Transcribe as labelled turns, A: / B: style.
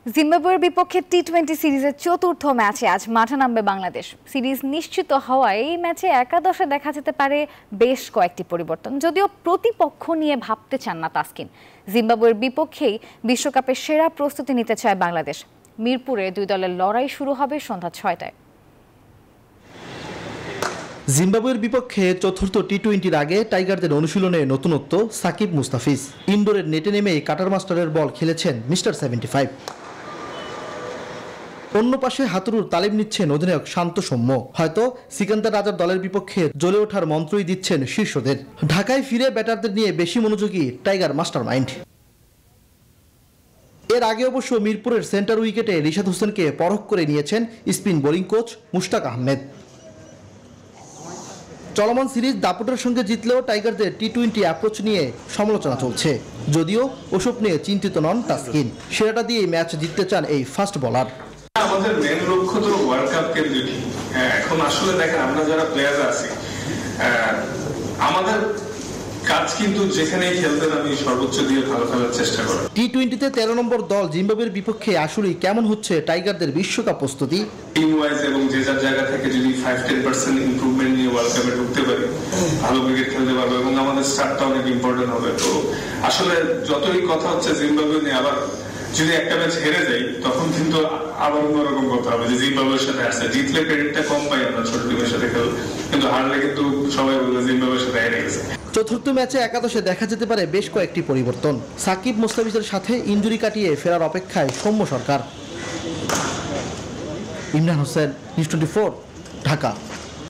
A: জিম্বাবুয়ের বিপক্ষে টি-20 সিরিজের চতুর্থ ম্যাচে আজ মাঠে নামবে বাংলাদেশ। সিরিজ নিশ্চিত হওয়ায় এই ম্যাচে একাদশে দেখা যেতে পারে বেশ কয়েকটি পরিবর্তন, যদিও প্রতিপক্ষ নিয়ে ভাবতে চান না তাসকিন। জিম্বাবুয়ের বিপক্ষেই বিশ্বকাপের সেরা প্রস্তুতি নিতে চায় বাংলাদেশ। মিরপুরে দুই দলের লড়াই শুরু হবে সন্ধ্যা 6টায়।
B: জিম্বাবুয়ের বিপক্ষে চতুর্থ টি-20-র আগে টাইগারদের অনুশীলনে নতুনত্ব সাকিব মুস্তাফিজ। ইনডোরের নেটে নেমেই কাটার মাস্টারের বল খেলেছেন মিস্টার 75। অন্য পাশে হাতুড়ুর তালিম নিচ্ছেন অধিনায়ক শান্ত সৌম্য। হয়তো সিকান্দার রাজার দলের বিপক্ষে জ্বলে ওঠার মন্ত্রই দিচ্ছেন শীর্ষদের। ঢাকায় ফিরে ব্যাটারদের নিয়ে বেশি মনোযোগী টাইগার মাস্টার মাইন্ড। এর আগে অবশ্য মিরপুরের সেন্টার উইকেটে রিশাদ হোসেনকে পরখ করে নিয়েছেন spin bowling coach Mushtaq Ahmed. চলমান সিরিজ দাপটের সঙ্গে জিতলেও টাইগারদের টি-20 অ্যাপ্রোচ নিয়ে সমালোচনা চলছে, যদিও ওসব নিয়ে চিন্তিত নন তাসকিন। সেরাটা দিয়ে ম্যাচ জিততে চান এই ফাস্ট বোলার।
C: আমাদের মেন লক্ষ্য তো ওয়ার্ল্ড কাপ কেন্দ্রিক। এখন আসলে দেখেন, আমরা যারা প্লেয়ার আছি, আমাদের কাজ কিন্তু যেখানেই খেলতে আমি সর্বোচ্চ দিয়ে ভালো খেলার চেষ্টা করি।
B: টি-20-তে 13 নম্বর দল জিম্বাবুয়ের বিপক্ষে আসলেই কেমন হচ্ছে টাইগারদের বিশ্বকাপ প্রস্তুতি?
C: টিম ওয়াইজ এবং যে যার জায়গা থেকে যদি 5-10% ইমপ্রুভমেন্ট নিয়ে ওয়ার্ল্ড কাপে ঢুকতে পারি, ভালো ক্রিকেট খেলতে পারবো এবং আমাদের স্টার্টটা অনেক ইম্পর্টেন্ট হবে। তো আসলে যতই কথা হচ্ছে জিম্বাবুয়ে নিয়ে, আবার যদি একটা ম্যাচ হেরে যাই তখন কিন্তু আবার অন্যরকম কথা হবে যে জিম্বাবুয়ের সাথে আসছে। জিতলে ক্রেডিটটা কম পাই আমরা ছোট টিমের সাথে খেললে, কিন্তু হারলে কিন্তু সবাই বলবে জিম্বাবুয়ের সাথে হেরে গেছে।
B: চতুর্থ ম্যাচে একাদশে দেখা যেতে পারে বেশ কয়েকটি পরিবর্তন। সাকিব মুস্তাফিজের সাথে ইনজুরি কাটিয়ে ফেরার অপেক্ষায় সৌম্য সরকার। ইমরান হোসেন, নিউজ 24, ঢাকা।